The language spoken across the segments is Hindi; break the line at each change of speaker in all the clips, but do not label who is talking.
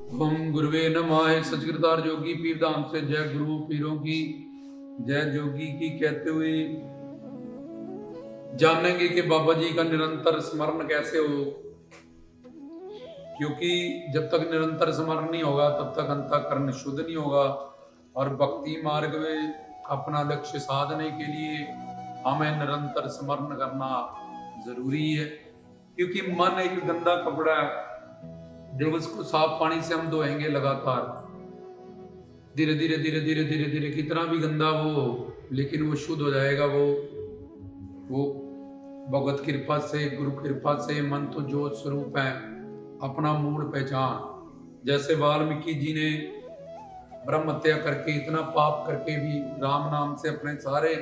ओम गुरुवे नमः। सचकृतार जोगी पीर धाम से जय गुरु पीरों की जय जोगी की कहते हुए जानेंगे कि बाबा जी का निरंतर स्मरण कैसे हो, क्योंकि जब तक निरंतर स्मरण नहीं होगा तब तक अंतःकरण शुद्ध नहीं होगा। और भक्ति मार्ग में अपना लक्ष्य साधने के लिए हमें निरंतर स्मरण करना जरूरी है, क्योंकि मन एक गंदा कपड़ा है। जब उसको साफ पानी से हम धोएंगे लगातार, धीरे धीरे धीरे धीरे धीरे धीरे कितना भी गंदा वो हो, लेकिन वो शुद्ध हो जाएगा। वो भगवत कृपा से, गुरु कृपा से मन तो जो स्वरूप है, अपना मूल पहचान। जैसे वाल्मीकि जी ने ब्रह्म हत्या करके, इतना पाप करके भी राम नाम से अपने सारे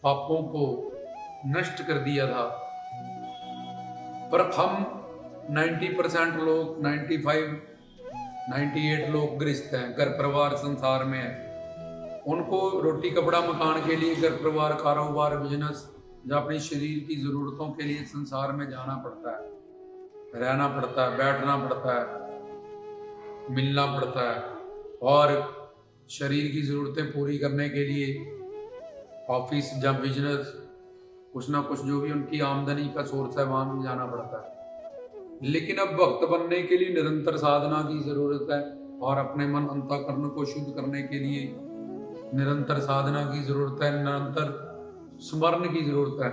पापों को नष्ट कर दिया था, पर हम 90% लोग, 95 98 लोग गृहस्थ हैं, घर परिवार संसार में है। उनको रोटी कपड़ा मकान के लिए, घर परिवार, कारोबार, बिजनेस या अपनी शरीर की जरूरतों के लिए संसार में जाना पड़ता है, रहना पड़ता है, बैठना पड़ता है, मिलना पड़ता है। और शरीर की जरूरतें पूरी करने के लिए ऑफिस या बिजनेस, कुछ ना कुछ जो भी उनकी आमदनी का सोर्स है, वहां भी जाना पड़ता है। लेकिन अब भक्त बनने के लिए निरंतर साधना की जरूरत है, और अपने मन अंतःकरण को शुद्ध करने के लिए निरंतर साधना की जरूरत है, निरंतर स्मरण की जरूरत है।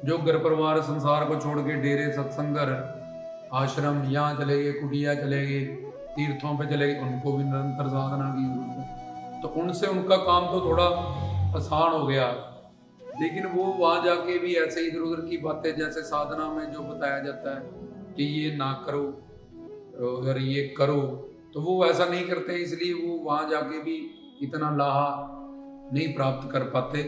जो घर परिवार संसार को छोड़ के डेरे, सत्संग, आश्रम, यहाँ चले गए, कुटिया चले गए, तीर्थों पे चले गए, उनको भी निरंतर साधना की जरूरत है। तो उनसे उनका काम तो थोड़ा आसान हो गया, लेकिन वो वहां जाके भी ऐसे इधर उधर की बातें, जैसे साधना में जो बताया जाता है कि ये ना करो और ये करो, तो वो ऐसा नहीं करते, इसलिए वो वहां जाके भी इतना लाहा नहीं प्राप्त कर पाते।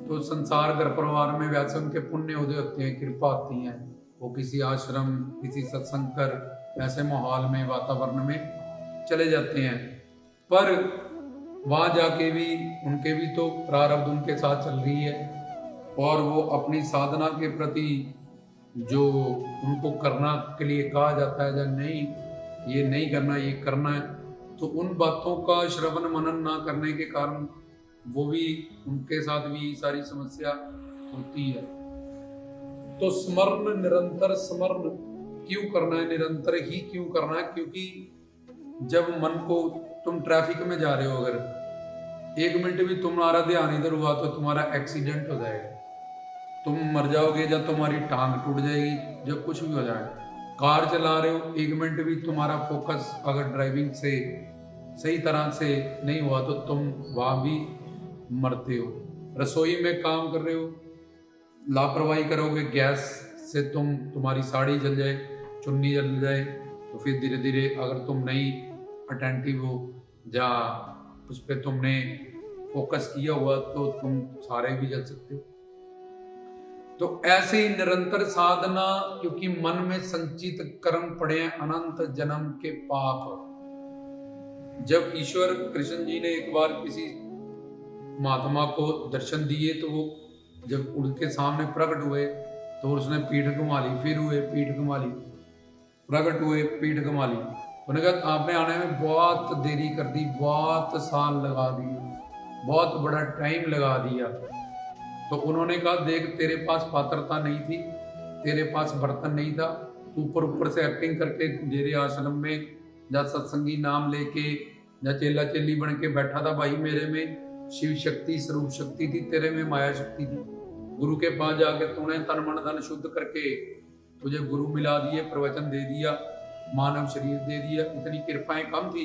तो संसार, घर परिवार में वैसे उनके पुण्य उदय होते हैं, कृपा होती है, वो किसी आश्रम, किसी सत्संग कर ऐसे माहौल में, वातावरण में चले जाते हैं। पर वहां जाके भी उनके भी तो प्रारब्ध उनके साथ चल रही है, और वो अपनी साधना के प्रति जो उनको करना के लिए कहा जाता है, या नहीं ये नहीं करना, ये करना है, तो उन बातों का श्रवण मनन ना करने के कारण वो भी, उनके साथ भी सारी समस्या होती है। तो स्मरण, निरंतर स्मरण क्यों करना है, निरंतर ही क्यों करना है? क्योंकि जब मन को, तुम ट्रैफिक में जा रहे हो, अगर 1 मिनट भी तुम्हारा ध्यान इधर हुआ तो तुम्हारा एक्सीडेंट हो जाएगा, तुम मर जाओगे, या तुम्हारी टांग टूट जाएगी, जब कुछ भी हो जाए। कार चला रहे हो, 1 मिनट भी तुम्हारा फोकस अगर ड्राइविंग से सही तरह से नहीं हुआ तो तुम वहां भी मरते हो। रसोई में काम कर रहे हो, लापरवाही करोगे, गैस से तुम्हारी साड़ी जल जाए, चुन्नी जल जाए, तो फिर धीरे धीरे अगर तुम नहीं अटेंटिव हो, या उस पर तुमने फोकस किया हुआ, तो तुम सारे भी जल सकते हो। तो ऐसे ही निरंतर साधना, क्योंकि मन में संचित कर्म पड़े हैं अनंत जन्म के पाप। जब ईश्वर कृष्ण जी ने एक बार किसी महात्मा को दर्शन दिए, तो वो जब उनके सामने प्रकट हुए तो उसने पीठ घुमा ली, फिर हुए पीठ घुमा ली, प्रकट हुए पीठ घुमा ली। उन्होंने कहा आपने आने में बहुत देरी कर दी, बहुत साल लगा दिए, बहुत बड़ा टाइम लगा दिया। तो उन्होंने कहा देख, तेरे पास पात्रता नहीं थी, तेरे पास बर्तन नहीं था, तू ऊपर ऊपर से एक्टिंग करके मेरे आश्रम में या सत्संगी नाम लेके या चेला चेली बन के बैठा था। भाई मेरे में शिव शक्ति, स्वरूप शक्ति थी, तेरे में माया शक्ति थी। गुरु के पास जाके तूने तन मन धन शुद्ध करके तुझे गुरु मिला दिए, प्रवचन दे दिया, मानव शरीर दे दिया, इतनी कृपाएं कम थी,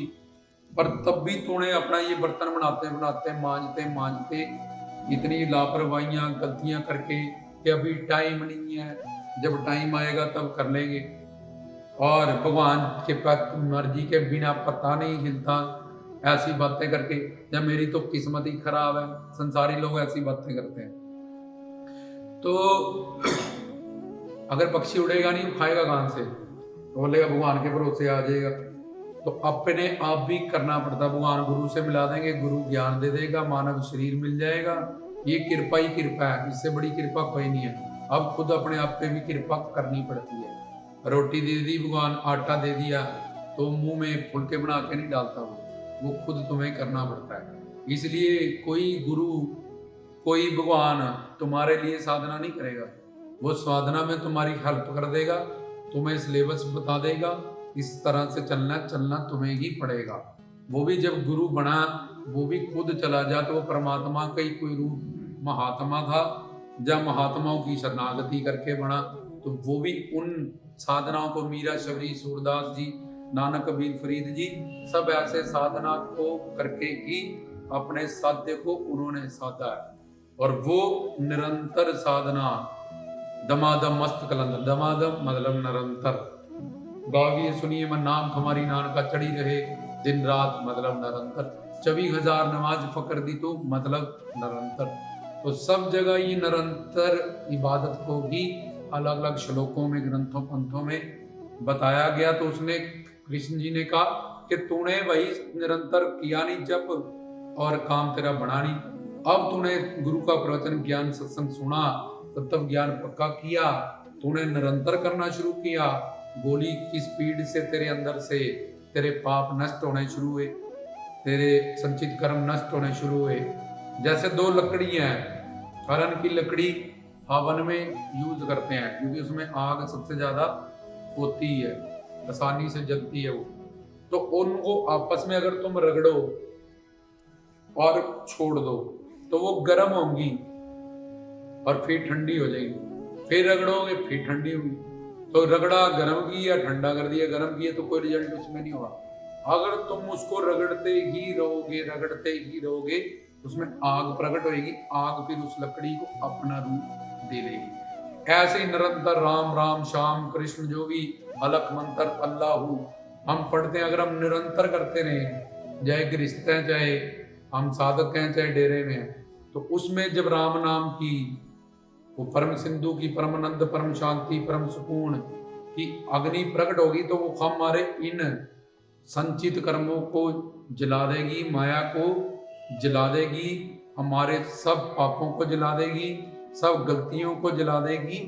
पर तब भी तूने अपना ये बर्तन बनाते बनाते, मांजते मांजते इतनी लापरवाहियां, गलतियां करके कि अभी टाइम नहीं है, जब टाइम आएगा तब कर लेंगे। और भगवान के पास मर्जी के बिना पता नहीं हिलता, ऐसी बातें करके, या मेरी तो किस्मत ही खराब है, संसारी लोग ऐसी बातें करते हैं। तो अगर पक्षी उड़ेगा नहीं, खाएगा कहां से? तो बोलेगा भगवान के भरोसे आ जाएगा। तो अपने आप भी करना पड़ता। भगवान गुरु से मिला देंगे, गुरु ज्ञान दे देगा, मानव शरीर मिल जाएगा, ये कृपा ही कृपा है, इससे बड़ी कृपा कोई नहीं है। अब खुद अपने आप पे भी कृपा करनी पड़ती है। रोटी दे दी भगवान, आटा दे दिया, तो मुंह में फुलके बना के नहीं डालता, वो खुद तुम्हें करना पड़ता है। इसलिए कोई गुरु, कोई भगवान तुम्हारे लिए साधना नहीं करेगा, वो साधना में तुम्हारी हेल्प कर देगा, तुम्हें सिलेबस बता देगा, इस तरह से चलना तुम्हें ही पड़ेगा। वो भी जब गुरु बना, वो भी खुद चला जा तो वो परमात्मा का ही कोई रूप महात्मा था, जब महात्माओं की शरणागति करके बना, तो वो भी उन साधनाओं को, मीरा शबरी, सूरदास जी, नानक कबीर फरीद जी, सब ऐसे साधना को करके ही अपने साध्य को उन्होंने साधा है। और वो निरंतर साधना, दमादम मस्त कलंदर, दमादम मतलब निरंतर, गाविए सुनिए मन नाम हमारी नानका चढ़ी रहे दिन रात मतलब निरंतर, 24,000 नमाज फकर दी तो मतलब निरंतर। तो सब जगह ये निरंतर इबादत को भी अलग अलग श्लोकों में, ग्रंथों पंथों में बताया गया। तो उसने, कृष्ण जी ने कहा कि तूने वही निरंतर किया नहीं जप, और काम तेरा बना नहीं। अब तूने गुरु का प्रवचन ज्ञान सत्संग सुना, तत्व ज्ञान पक्का किया, तूने निरंतर करना शुरू किया, गोली की स्पीड से तेरे अंदर से तेरे पाप नष्ट होने शुरू हुए, तेरे संचित कर्म नष्ट होने शुरू हुए। जैसे दो लकड़ियां हैं, हरण की लकड़ी हवन में यूज करते हैं क्योंकि उसमें आग सबसे ज्यादा होती है, आसानी से जलती है वो। तो उनको आपस में अगर तुम रगड़ो और छोड़ दो तो वो गर्म होंगी और फिर ठंडी हो जाएगी, फिर रगड़ोगे फिर ठंडी होगी। तो रगड़ा गर्म किया, ठंडा कर दिया, गर्म किया, तो कोई रिजल्ट उसमें नहीं होगा। अगर तुम उसको रगड़ते ही रहोगे, उसमें आग प्रकट होगी, आग फिर उस लकड़ी को अपना रूप दे देगी। ऐसे ही निरंतर राम राम श्याम कृष्ण जो भी अलख मंत्र अल्लाहू हम पढ़ते हैं, अगर हम निरंतर करते रहे, चाहे गृहस्थ हैं, चाहे हम साधक हैं, चाहे डेरे में हैं, तो उसमें जब राम नाम की वो परम सिंधु की परमानंद, परम शांति, परम सुकून की अग्नि प्रकट होगी, तो वो हमारे इन संचित कर्मों को जला देगी, माया को जला देगी, हमारे सब पापों को जला देगी, सब गलतियों को जला देगी।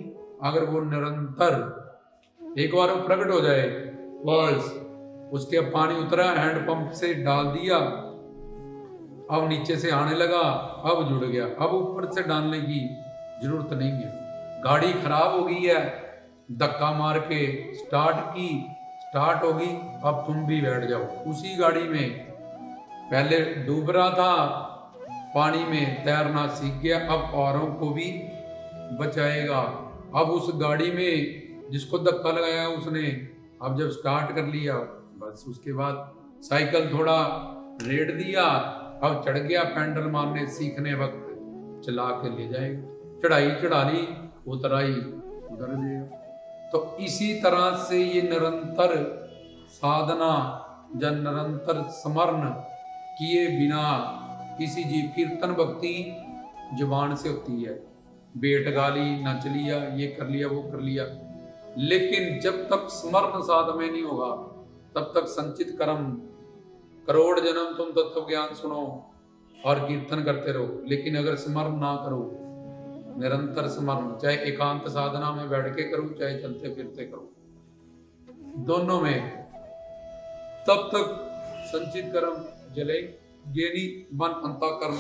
अगर वो निरंतर एक बार वो प्रकट हो जाए, बस उसके पानी उतरा, हैंड पंप से डाल दिया, अब नीचे से आने लगा, अब जुड़ गया, अब ऊपर से डालने की जरूरत नहीं है। गाड़ी खराब हो गई है, धक्का मार के स्टार्ट होगी, अब तुम भी बैठ जाओ उसी गाड़ी में। पहले डूब रहा था, पानी में तैरना सीख गया, अब औरों को भी बचाएगा। अब उस गाड़ी में जिसको धक्का लगाया उसने, अब जब स्टार्ट कर लिया, बस उसके बाद साइकिल थोड़ा रेड दिया, अब चढ़ गया, पैडल मारने सीखने वक्त चला के ले जाएगा, चढ़ाई चढ़ा ली, उतराई उतर जाएगा। तो इसी तरह से ये निरंतर साधना या निरंतर स्मरण किए बिना किसी जीव, कीर्तन भक्ति जुबान से होती है, बेट गाली, नच लिया, ये कर लिया, वो कर लिया, लेकिन जब तक स्मरण साध में नहीं होगा तब तक संचित कर्म, करोड़ जन्म तुम तत्व ज्ञान सुनो और कीर्तन करते रहो, लेकिन अगर स्मरण ना करो, निरंतर स्मरण, चाहे एकांत साधना में बैठ के करो, चाहे चलते फिरते करो, दोनों में, तब तक संचित कर्म जलेंगे नहीं, मन अंतःकरण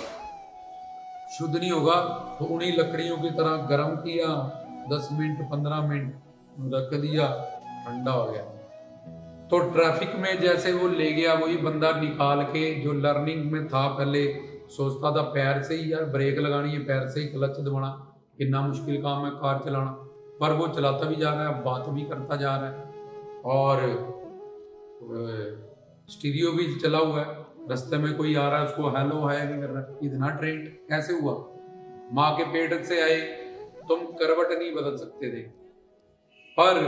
शुद्ध नहीं होगा। तो उन्हीं लकड़ियों की तरह गर्म किया, 10 मिनट 15 मिनट रख दिया, ठंडा हो गया। तो ट्रैफिक में जैसे वो ले गया, वही बंदा निकाल के, जो लर्निंग में था पहले सोचता था पैर से ही यार ब्रेक लगानी है, पैर से ही क्लच दबाना, कितना मुश्किल काम है कार चलाना, पर वो चलाता भी जा रहा है, बात भी करता जा रहा है, और स्टीरियो भी चला हुआ है, रास्ते में कोई आ रहा है उसको हेलो हाय भी कर रहा है। इतना ट्रेंड कैसे हुआ? माँ के पेट से आए, तुम करवट नहीं बदल सकते थे, पर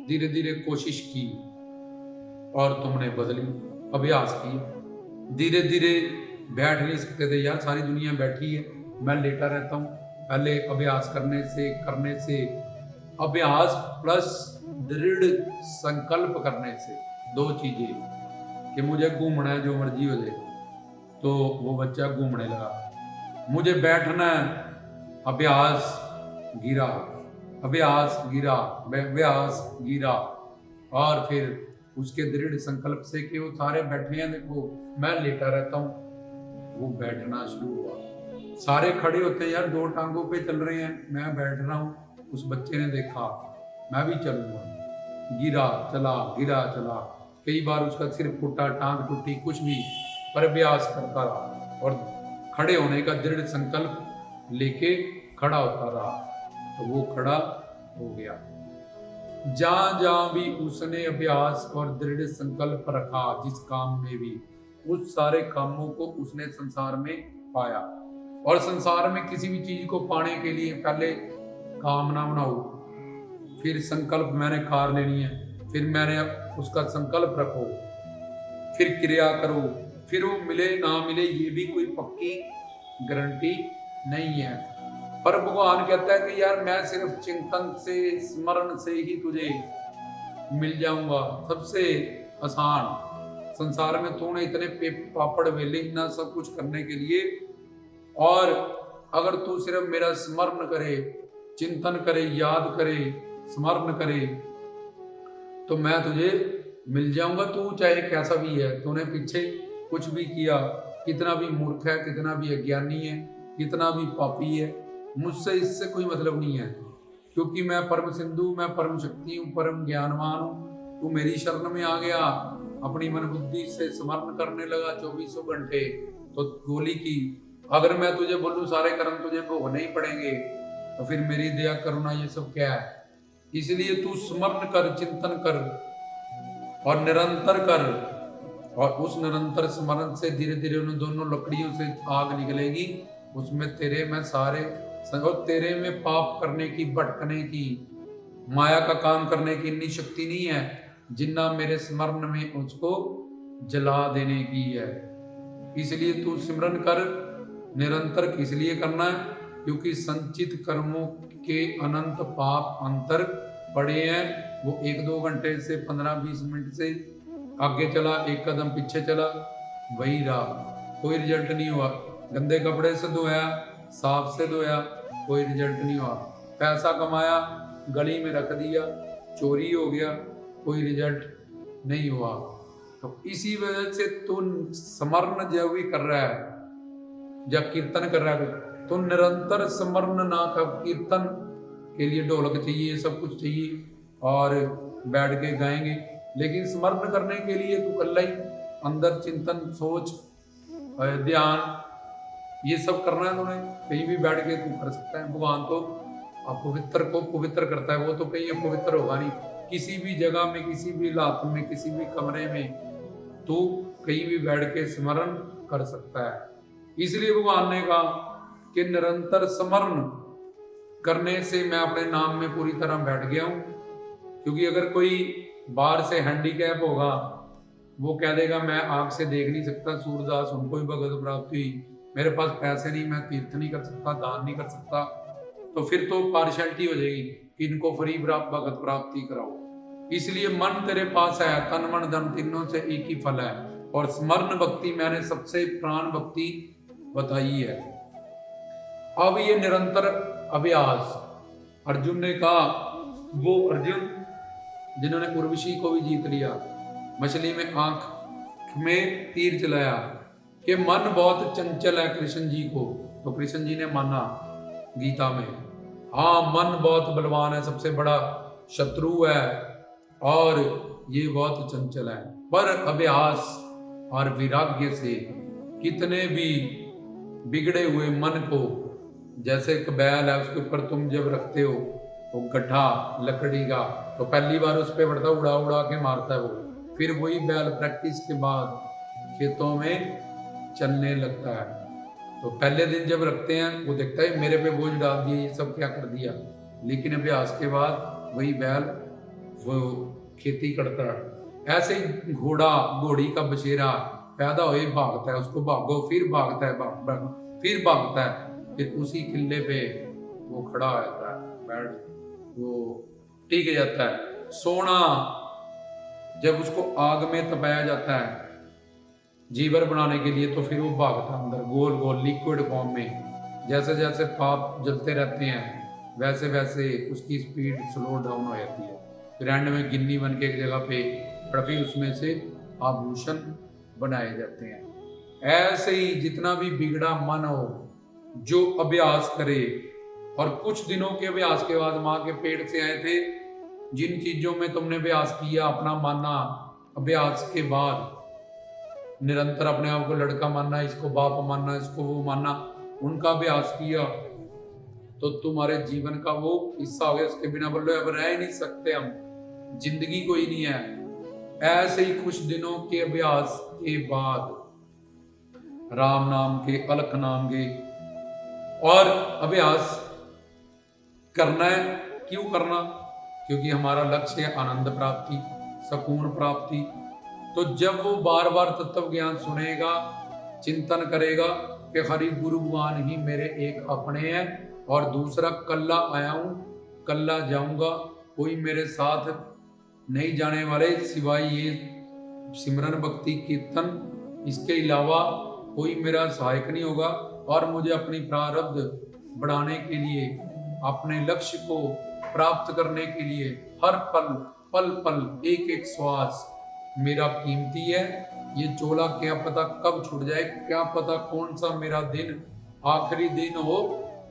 धीरे धीरे कोशिश की और तुमने बदली, अभ्यास किया, धीरे धीरे बैठ नहीं सकते थे यार, सारी दुनिया बैठी है, मैं लेटा रहता हूँ। पहले अभ्यास करने से अभ्यास प्लस दृढ़ संकल्प करने से, दो चीजें, कि मुझे घूमना है, जो मर्जी हो जाए, तो वो बच्चा घूमने लगा। मुझे बैठना है, अभ्यास गिरा, अभ्यास गिरा, अभ्यास गिरा, और फिर उसके दृढ़ संकल्प से कि वो सारे बैठे हैं, देखो मैं लेटा रहता हूँ, वो बैठना शुरू हुआ। सारे खड़े होते हैं, यार 2 टांगों पे चल रहे हैं, मैं बैठ रहा हूँ। उस बच्चे ने देखा मैं भी चलूंगा, गिरा चला, कई बार उसका सिर फूटा, टांग टूटी, कुछ भी, पर अभ्यास करता रहा और खड़े होने का दृढ़ संकल्प लेके खड़ा होता रहा, तो वो खड़ा हो गया। जहां जहां भी उसने अभ्यास और दृढ़ संकल्प रखा, जिस काम में भी, उस सारे कामों को उसने संसार में पाया। और संसार में किसी भी चीज को पाने के लिए पहले कामना बनाओ, फिर संकल्प मैंने कार लेनी है, फिर मैंने उसका संकल्प रखो, फिर क्रिया करो, फिर वो मिले ना मिले ये भी कोई पक्की गारंटी नहीं है। पर भगवान कहता है कि यार मैं सिर्फ चिंतन से, स्मरण से ही तुझे मिल जाऊंगा, सबसे आसान। संसार में तूने इतने पापड़ वेले इतना सब कुछ करने के लिए, और अगर तू सिर्फ मेरा स्मरण करे, चिंतन करे, याद करे, स्मरण करे, तो मैं तुझे मिल जाऊंगा। तू चाहे कैसा भी है, तूने पीछे कुछ भी किया, कितना भी मूर्ख है, कितना भी अज्ञानी है, कितना भी पापी है, मुझसे इससे कोई मतलब नहीं है, क्योंकि मैं परम सिंधु, मैं परम शक्ति हूँ, परम ज्ञानवान हूँ। तू मेरी शरण में आ गया, अपनी मन बुद्धि से स्मरण करने लगा 24 घंटे, तो गोली की। अगर मैं तुझे बोलूं सारे कर्म तुझे भोगने ही पड़ेंगे, तो फिर मेरी दया करुणा ये सब क्या है? इसलिए तू स्मरण कर, चिंतन कर और निरंतर कर, और उस निरंतर स्मरण से धीरे धीरे उन दोनों लकड़ियों से आग निकलेगी। उसमें तेरे में सारे, और तेरे में पाप करने की, भटकने की, माया का काम करने की इतनी शक्ति नहीं है जिन्ना मेरे स्मरण में उसको जला देने की है। इसलिए तू सिमरन कर, निरंतर इसलिए करना है क्योंकि संचित कर्मों के अनंत पाप अंतर पड़े हैं। वो 1-2 घंटे से 15-20 मिनट से आगे चला, एक कदम पीछे चला, वही रहा, कोई रिजल्ट नहीं हुआ। गंदे कपड़े से धोया, साफ से धोया, कोई रिजल्ट नहीं हुआ। पैसा कमाया, गली में रख दिया, चोरी हो गया, कोई रिजल्ट नहीं हुआ। तो इसी वजह से तू स्मरण जब भी कर रहा है, जब कीर्तन कर रहा है, तो निरंतर स्मरण ना कर। कीर्तन के लिए ढोलक चाहिए, सब कुछ चाहिए, और बैठ के गाएंगे, लेकिन स्मरण करने के लिए तू कल्ला ही अंदर चिंतन, सोच, ध्यान, ये सब करना है तुमने, कहीं भी बैठ के तू कर सकता है। भगवान तो अपवित्र को पवित्र करता है, वो तो कहीं अपवित्र होगा नहीं। किसी भी जगह में, किसी भी हालत में, किसी भी कमरे में तू कहीं भी बैठ के स्मरण कर सकता है। इसलिए भगवान ने कहा कि निरंतर स्मरण करने से मैं अपने नाम में पूरी तरह बैठ गया हूं। क्योंकि अगर कोई बाहर से हैंडीकैप होगा, वो कह देगा मैं आंख से देख नहीं सकता, सूरदास उनको ही भगत प्राप्त हुई, मेरे पास पैसे नहीं, मैं तीर्थ नहीं कर सकता, दान नहीं कर सकता, तो फिर तो पार्शियलिटी हो जाएगी कि इनको फ्री भगत प्राप्ति कराओ। इसलिए मन तेरे पास है, तन मन धन तीनों से एक ही फल है, और स्मरण भक्ति मैंने सबसे प्राण भक्ति बताई है। अब ये निरंतर अभ्यास, अर्जुन ने कहा, वो अर्जुन जिन्होंने उर्वशी को भी जीत लिया, मछली में आंख में तीर चलाया कि मन बहुत चंचल है कृष्ण जी को, तो कृष्ण जी ने माना गीता में, हाँ मन बहुत बलवान है, सबसे बड़ा शत्रु है, और ये बहुत चंचल है। पर अभ्यास और वैराग्य से कितने भी बिगड़े हुए मन को, जैसे एक बैल है, उसके ऊपर तुम जब रखते हो वो गड्ढा लकड़ी का, तो पहली बार उस पर बढ़ता उड़ा उड़ा के मारता है वो, फिर वही बैल प्रैक्टिस के बाद खेतों में चलने लगता है। तो पहले दिन जब रखते हैं वो देखता है मेरे पे बोझ डाल दिया, ये सब क्या कर दिया, लेकिन अभ्यास के बाद वही बैल वो खेती करता है। ऐसे ही घोड़ा, घोड़ी का बछेरा पैदा हो भागता है, उसको भागो, फिर भागता है, फिर भागता है, फिर उसी किले पे वो खड़ा हो जाता है, बैठ वो टिक जाता है। सोना जब उसको आग में तपाया जाता है जीवर बनाने के लिए, तो फिर वो भागता अंदर गोल गोल लिक्विड फॉर्म में। जैसे जैसे पाप जलते रहते हैं वैसे वैसे उसकी स्पीड स्लो डाउन हो जाती है, फिर एंड में गिन्नी बन के एक जगह पे पृथ्वी उसमें से आभूषण बनाए जाते हैं। ऐसे ही जितना भी बिगड़ा मन हो, जो अभ्यास करे, और कुछ दिनों के अभ्यास के बाद माँ के पेट से आए थे, जिन चीजों में तुमने अभ्यास किया, अपना मानना, अभ्यास के बाद निरंतर अपने आप को लड़का मानना, इसको बाप मानना, इसको वो मानना, उनका अभ्यास किया तो तुम्हारे जीवन का वो हिस्सा हो गया। उसके बिना बोलो अब रह ही नहीं सकते हम, जिंदगी कोई नहीं है। ऐसे ही कुछ दिनों के अभ्यास के बाद राम नाम के, अलख नाम के और अभ्यास करना है। क्यों करना? क्योंकि हमारा लक्ष्य है आनंद प्राप्ति, सुकून प्राप्ति। तो जब वो बार बार तत्व ज्ञान सुनेगा, चिंतन करेगा कि हरि गुरु भगवान ही मेरे एक अपने हैं, और दूसरा कल्ला आया हूं, कल्ला जाऊंगा, कोई मेरे साथ नहीं जाने वाले सिवाय ये सिमरन भक्ति कीर्तन, इसके अलावा कोई मेरा सहायक नहीं होगा। और मुझे अपनी प्रारब्ध बढ़ाने के लिए, अपने लक्ष्य को प्राप्त करने के लिए हर पल पल पल एक एक श्वास मेरा कीमती है। ये चोला क्या पता कब छूट जाए, क्या पता कौन सा मेरा दिन आखिरी दिन हो,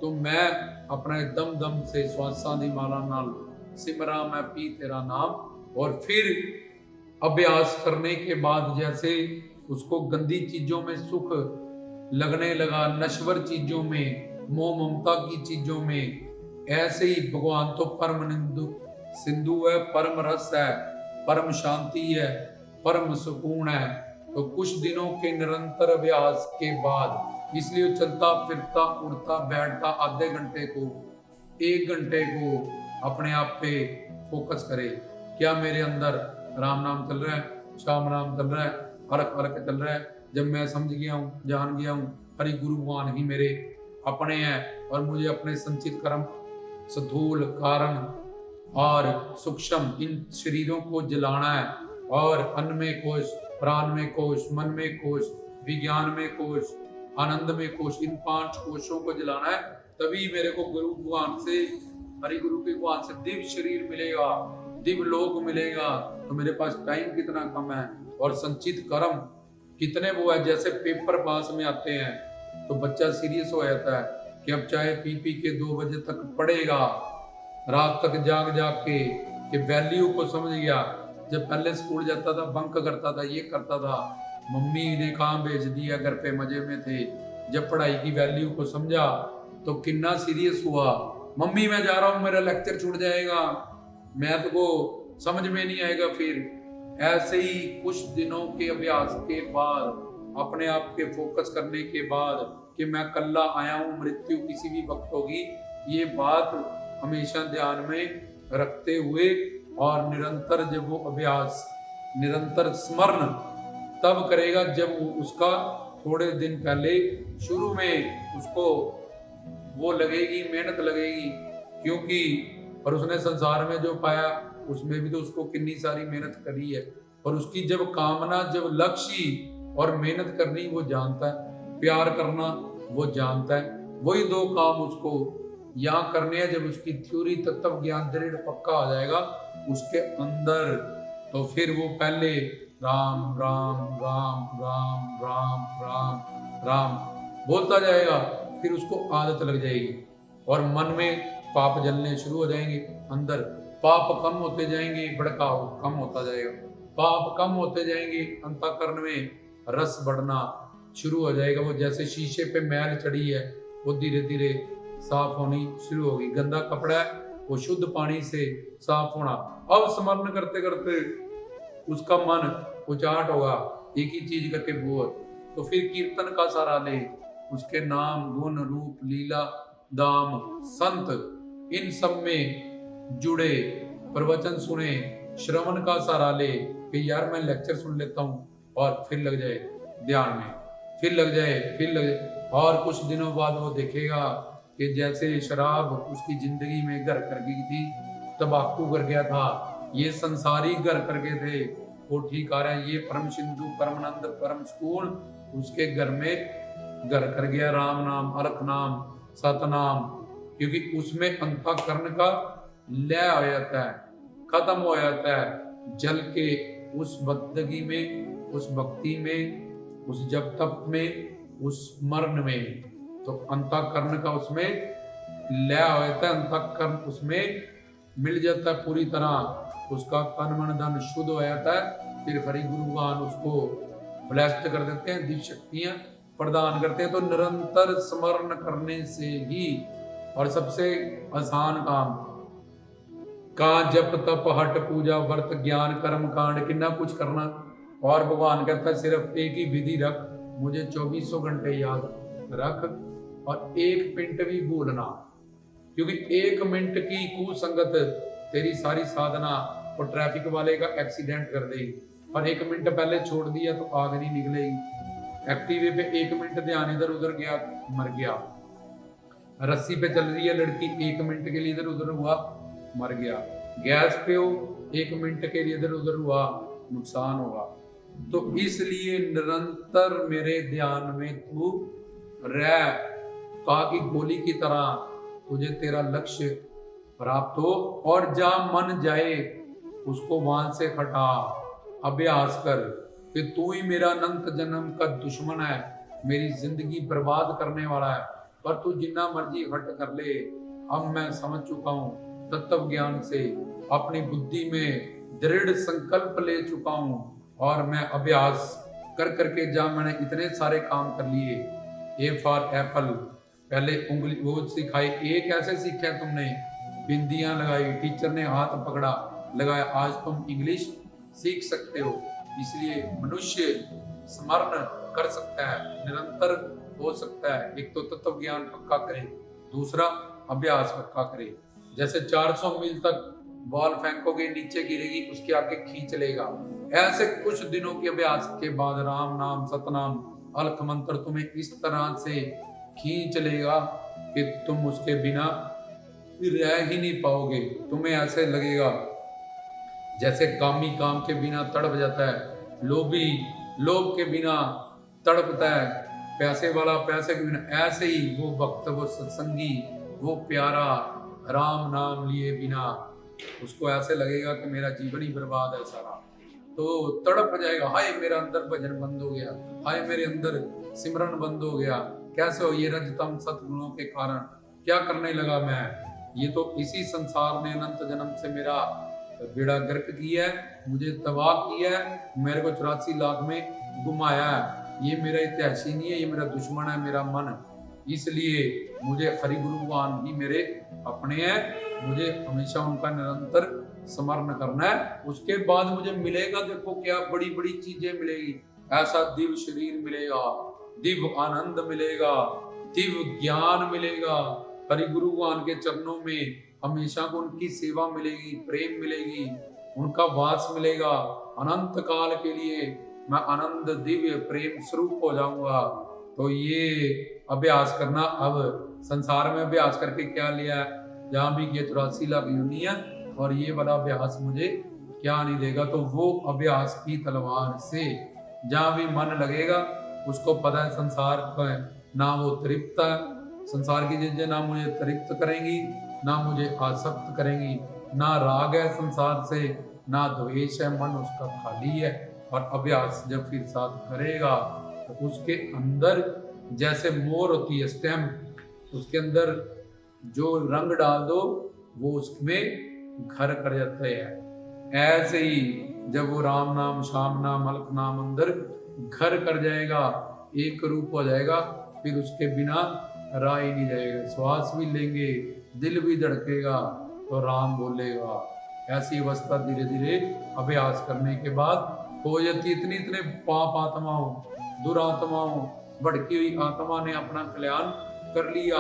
तो मैं अपने दम दम से श्वासां दी माला नाल सिमरा मैं पी तेरा नाम। और फिर अभ्यास करने के बाद जैसे उसको गंदी चीजों में सुख लगने लगा, नश्वर चीजों में, मोह ममता की चीजों में, ऐसे ही भगवान तो परम सिंधु है, परम रस है, परम शांति है, परम सुकून है। तो कुछ दिनों के निरंतर अभ्यास के बाद, इसलिए चलता फिरता उड़ता बैठता आधे घंटे को, 1 घंटे को अपने आप पे फोकस करे। क्या मेरे अंदर राम नाम चल रहा है, श्याम नाम चल रहा है, अलख अलख चल रहा है? जब मैं समझ गया हूँ, जान गया हूँ हरि गुरु भगवान ही मेरे अपने हैं, और मुझे अपने संचित कर्म, स्थूल कारण और सूक्ष्म इन शरीरों को जलाना है, और अन्न में कोश, प्राण में कोश, मन में कोश, विज्ञान में कोश, आनंद में कोश, इन 5 कोशों को जलाना है। तभी मेरे को गुरु भगवान से, हरि गुरु के भगवान से दिव्य शरीर मिलेगा, दिव्य लोक मिलेगा। तो मेरे पास टाइम कितना कम है और संचित कर्म कितने वो है। जैसे पेपर पास में आते हैं तो बच्चा सीरियस हो जाता है कि अब चाहे पी के 2 बजे तक पढ़ेगा, रात तक जाग जाग के, कि वैल्यू को समझ गया। जब पहले स्कूल जाता था, बंक करता था, ये करता था, मम्मी ने कहाँ भेज दिया, घर पे मजे में थे। जब पढ़ाई की वैल्यू को समझा तो कितना सीरियस हुआ, मम्मी मैं जा रहा हूँ, मेरा लेक्चर छूट जाएगा, मैथ को समझ में नहीं आएगा। फिर ऐसे ही कुछ दिनों के अभ्यास के बाद, अपने आप के फोकस करने के बाद कि मैं कल्ला आया हूँ, मृत्यु किसी भी वक्त होगी, ये बात हमेशा ध्यान में रखते हुए, और निरंतर जब वो अभ्यास, निरंतर स्मरण तब करेगा जब उसका थोड़े दिन पहले शुरू में उसको वो लगेगी, मेहनत लगेगी। क्योंकि और उसने संसार में जो पाया उसमें भी तो उसको कितनी सारी मेहनत करी है, और उसकी जब कामना, जब लक्ष्य और मेहनत करनी वो जानता है, प्यार करना वो जानता है, वही 2 काम उसको यहाँ करने हैं। जब उसकी थ्योरी तत्व ज्ञान दृढ़ पक्का आ जाएगा उसके अंदर, तो फिर वो पहले राम राम राम राम राम राम राम बोलता जाएगा, फिर उसको आदत लग जाएगी, और मन में पाप जलने शुरू हो जाएंगे, अंदर पाप कम होते जाएंगे, भड़काव कम होता जाएगा, पाप कम होते जाएंगे, अंतःकरण में रस बढ़ना शुरू हो जाएगा। वो जैसे शीशे पे मैल चढ़ी है, वो धीरे धीरे साफ होनी शुरू होगी। गंदा कपड़ा है, वो शुद्ध पानी से साफ होना। अब स्मरण करते करते उसका मन उचाट होगा, एक ही चीज करके बोल, तो फिर कीर्तन का सहारा ले, उसके नाम, गुण, रूप, लीला, दाम, संत, इन सब में जुड़े, प्रवचन सुने, श्रवण का सहारा ले कि यार मैं लेक्चर सुन लेता हूँ, और फिर लग जाए ध्यान में, फिर लग जाए। और कुछ दिनों बाद वो देखेगा कि जैसे शराब उसकी जिंदगी में घर कर गई थी, तंबाकू कर गया था, ये संसारी घर कर गए थे, वो ठीक आ रहा है। ये परम सिंधु, परमानंद, परम सुकून उसके घर में घर कर गया। राम नाम, अलख नाम, सतनाम, क्योंकि उसमें अंतःकरण का लय हो जाता है, खत्म हो जाता है, जल के उस बंदगी में, उस भक्ति में, उस जप तप में, उस स्मरण में। तो अंतःकरण का उसमें लय हो जाता है, अंतःकरण उसमें मिल जाता है पूरी तरह, उसका तन मन धन शुद्ध हो जाता है। फिर हरि गुरु भगवान उसको ब्लेस्ड कर देते हैं, दिव्य शक्तियां प्रदान करते हैं। तो निरंतर स्मरण करने से ही, और सबसे आसान काम का जप तप हट पूजा व्रत ज्ञान कर्म कांड कितना कुछ करना। और भगवान कहता है सिर्फ एक ही विधि रख, मुझे 2400 घंटे याद रख, और एक मिनट भी भूलना, क्योंकि एक मिनट की कुसंगत तेरी सारी साधना और ट्रैफिक वाले का एक्सीडेंट कर देगी। और एक मिनट पहले छोड़ दिया तो आग नहीं निकलेगी। एक्टिवे पे एक मिनट ध्यान इधर उधर गया, मर गया। रस्सी पे चल रही है लड़की, एक मिनट के लिए इधर उधर हुआ, मर गया। गैस पे हो, एक मिनट के लिए इधर उधर हुआ, नुकसान होगा। तो इसलिए निरंतर मेरे ध्यान में तू रह, कहा कि गोली की तरह तुझे तेरा लक्ष्य प्राप्त हो। और जहां मन जाए उसको वहां से हटा, अभ्यास कर कि तू ही मेरा अनंत जन्म का दुश्मन है, मेरी जिंदगी बर्बाद करने वाला है, पर तू जितना मर्जी हट कर ले। अब मैं समझ चुका हूँ तत्व ज्ञान से, अपनी बुद्धि में दृढ़ संकल्प ले चुका हूँ, और मैं अभ्यास कर करके जहाँ मैंने इतने सारे काम कर लिए। ए फॉर एप्पल, पहले उंगली वो सिखाई, ए कैसे सीखा तुमने, बिंदियां लगाई, टीचर ने हाथ पकड़ा लगाया, आज तुम इंग्लिश सीख सकते हो। इसलिए मनुष्य स्मरण कर सकता है, निरंतर हो सकता है। एक तो तत्व ज्ञान पक्का करे, दूसरा अभ्यास पक्का करे। जैसे 400 मील तक बॉल फेंकोगे नीचे गिरेगी, उसके आगे खींच लेगा। ऐसे कुछ दिनों के अभ्यास के बाद राम नाम सतनाम अलख मंत्र तुम्हें इस तरह से खींच लेगा कि तुम उसके बिना रह ही नहीं पाओगे। तुम्हें ऐसे लगेगा जैसे कामी काम के बिना तड़प जाता है, लोभी लोभ के बिना तड़पता है, पैसे वाला पैसे के बिना, ऐसे ही वो भक्त, वो सत्संगी, वो प्यारा राम नाम लिए बिना उसको ऐसे लगेगा कि मेरा जीवन ही बर्बाद है सारा। तो तड़प जाएगा, हाय मेरा अंदर भजन बंद हो गया, हाय मेरे अंदर सिमरन बंद हो गया, कैसे हो ये रजतम सतगुणों के कारण, क्या करने लगा मैं। ये तो इसी संसार ने अनंत जन्म से मेरा बेड़ा गर्क किया है, मुझे तबाह किया है, मेरे को 84 लाख में घुमाया है। ये मेरा इतिहास ही नहीं है, ये मेरा दुश्मन है, मेरा मन। इसलिए मुझे हरि गुरु भगवान ही मेरे अपने हैं, मुझे हमेशा उनका निरंतर स्मरण करना है। उसके बाद मुझे मिलेगा, देखो क्या बड़ी बड़ी चीजें मिलेगी। ऐसा दिव्य शरीर मिलेगा, दिव्य आनंद मिलेगा, दिव्य ज्ञान मिलेगा, हरि गुरु भगवान के चरणों में हमेशा को उनकी सेवा मिलेगी, प्रेम मिलेगी, उनका वास मिलेगा अनंत काल के लिए। मैं आनंद दिव्य प्रेम स्वरूप हो जाऊंगा। तो ये अभ्यास करना, अब संसार में अभ्यास करके क्या लिया है, जहां भी ये 84 लाख योनियां, और ये वाला अभ्यास मुझे क्या नहीं देगा। तो वो अभ्यास की तलवार से जहां भी मन लगेगा, उसको पता है संसार का ना वो तृप्त है, संसार की चीजें ना मुझे तृप्त करेंगी, ना मुझे आसक्त करेंगी, ना राग है संसार से, ना द्वेष है, मन उसका खाली है। और अभ्यास जब फिर साथ करेगा तो उसके अंदर जैसे मोर होती है स्टेम्प, उसके अंदर जो रंग डाल दो वो उसमें घर कर जाता है। ऐसे ही जब वो राम नाम श्याम नाम अलख नाम अंदर घर कर जाएगा, एक रूप हो जाएगा, फिर उसके बिना रहा ही नहीं जाएगा। श्वास भी लेंगे, दिल भी धड़केगा तो राम बोलेगा। ऐसी अवस्था धीरे धीरे अभ्यास करने के बाद हो जाती। इतने पाप आत्माओं, दुरात्माओं, भड़की हुई आत्मा ने अपना कल्याण कर लिया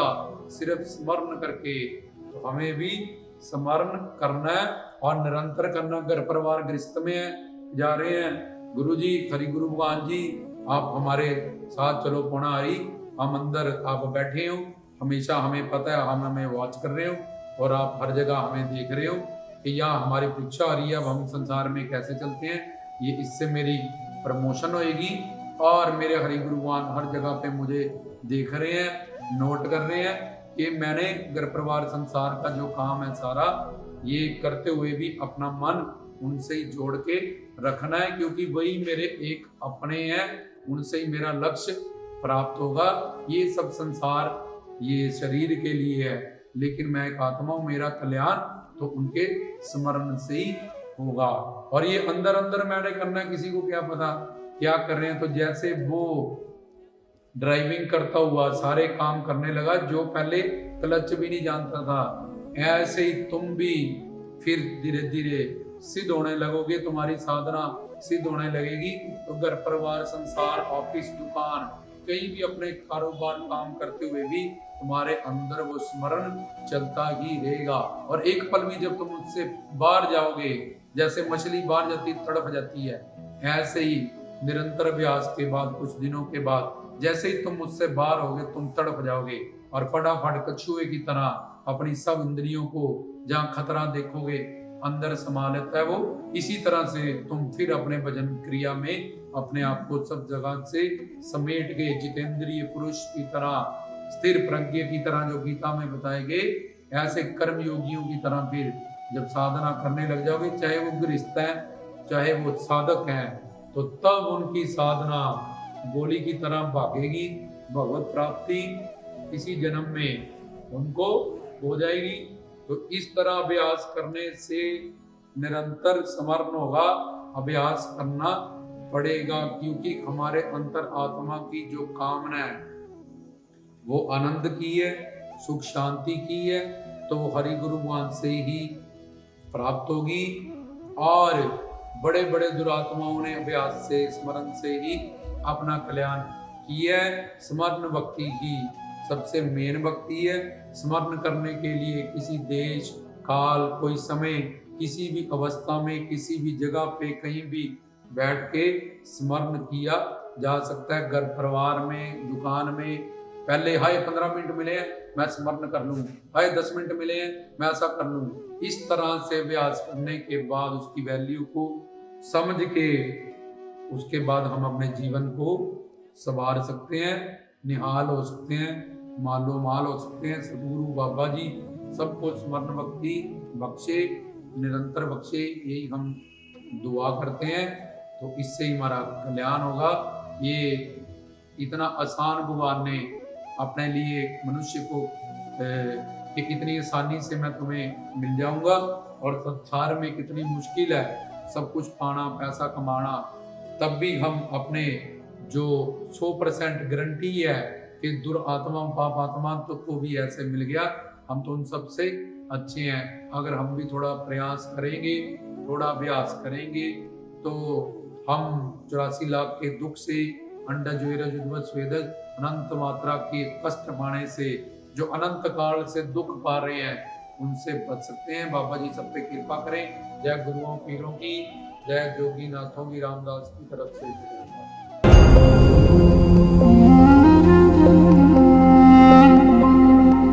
सिर्फ स्मरण करके। तो हमें भी स्मरण करना है और निरंतर करना। घर परिवार गृहस्थ में है, जा रहे हैं, गुरु जी हरि गुरु भगवान जी आप हमारे साथ चलो पुणारी, हम अंदर आप बैठे हो, हमेशा हमें पता है, हम हमें वॉच कर रहे हो और आप हर जगह हमें देख रहे हो कि यहाँ हमारी परीक्षा आ रही है, अब हम संसार में कैसे चलते हैं। ये इससे मेरी प्रमोशन होएगी और मेरे हरि गुरु भगवान हर जगह पे मुझे देख रहे हैं, नोट कर रहे हैं कि मैंने घर परिवार संसार का जो काम है सारा ये करते हुए भी अपना मन उनसे ही जोड़ के रखना है, क्योंकि वही मेरे एक अपने हैं, उनसे ही मेरा लक्ष्य प्राप्त होगा। ये सब संसार ये शरीर के लिए है, लेकिन मैं एक आत्मा हूं, मेरा कल्याण तो उनके स्मरण से ही होगा। और ये अंदर अंदर मैंने करना है, किसी को क्या पता क्या कर रहे हैं। तो जैसे वो ड्राइविंग करता हुआ सारे काम करने लगा, जो पहले क्लच भी नहीं जानता था, ऐसे ही तुम भी फिर धीरे धीरे सिद्ध होने लगोगे, तुम्हारी साधना सिद्ध होने लगेगी। तो घर परिवार संसार ऑफिस दुकान कहीं भी अपने कारोबार काम करते हुए भी तुम्हारे अंदर वो स्मरण चलता ही रहेगा। और एक पल भी जब तुम उससे बाहर जाओगे, जैसे मछली बाहर जाती तड़प जाती है, ऐसे ही निरंतर अभ्यास के बाद कुछ दिनों के बाद जैसे ही तुम उससे बाहर होगे तुम तड़प जाओगे और फटाफट कछुए की तरह अपनी सब इंद्रियों को जहाँ खतरा देखोगे अंदर समा लेता है वो। इसी तरह से तुम फिर अपने भजन क्रिया में अपने आप को सब जगह से समेट के जितेंद्रिय पुरुष की तरह, स्थिर प्रज्ञ की तरह जो गीता में बताए गए, ऐसे कर्म योगियों की तरह फिर जब साधना करने लग जाओगे, चाहे वो गृहस्थ है चाहे वो साधक है, तो तब उनकी साधना गोली की तरह भागेगी। भगवत प्राप्ति इसी जन्म में उनको हो जाएगी। तो इस तरह अभ्यास करने से निरंतर स्मरण होगा, अभ्यास करना पड़ेगा, क्योंकि हमारे अंतर आत्मा की जो कामना है वो आनंद की है, सुख शांति की है, तो वो हरि गुरु ज्ञान से ही प्राप्त होगी। और बड़े बड़े दुरात्माओं ने अभ्यास से स्मरण से ही अपना कल्याण किया है। स्मरण भक्ति की सबसे मेन भक्ति है। स्मरण करने के लिए किसी देश काल कोई समय किसी भी अवस्था में किसी भी जगह पे कहीं भी बैठ के स्मरण किया जा सकता है। घर परिवार में दुकान में पहले हाय 15 मिनट मिले हैं मैं स्मरण कर लूँ, हाय 10 मिनट मिले हैं मैं ऐसा कर लूँ। इस तरह से अभ्यास करने के बाद उसकी वैल्यू को समझ के उसके बाद हम अपने जीवन को संवार सकते हैं, निहाल हो सकते हैं, मालो माल हो सकते हैं। सदगुरु बाबा जी सबको स्मरण भक्ति बख्शे, निरंतर बख्शे, यही हम दुआ करते हैं। तो इससे ही हमारा कल्याण होगा। ये इतना आसान भगवान ने अपने लिए मनुष्य को कि इतनी आसानी से मैं तुम्हें मिल जाऊंगा, और संसार में कितनी मुश्किल है सब कुछ पाना पैसा कमाना, तब भी हम अपने जो 100% गारंटी है कि दुरात्मा पाप आत्मा तो को भी ऐसे मिल गया, हम तो उन सब से अच्छे हैं। अगर हम भी थोड़ा प्रयास करेंगे, थोड़ा अभ्यास करेंगे, तो हम 84 लाख के दुख से, अंडज वीरज उद्भव स्वेदज अनंत मात्रा के कष्ट पाने से, जो अनंत काल से दुख पा रहे हैं, उनसे बच सकते हैं। बाबा जी सब पे कृपा करें। जय गुरुओं पीरों की, जय जोगी नाथों की, रामदास की तरफ से।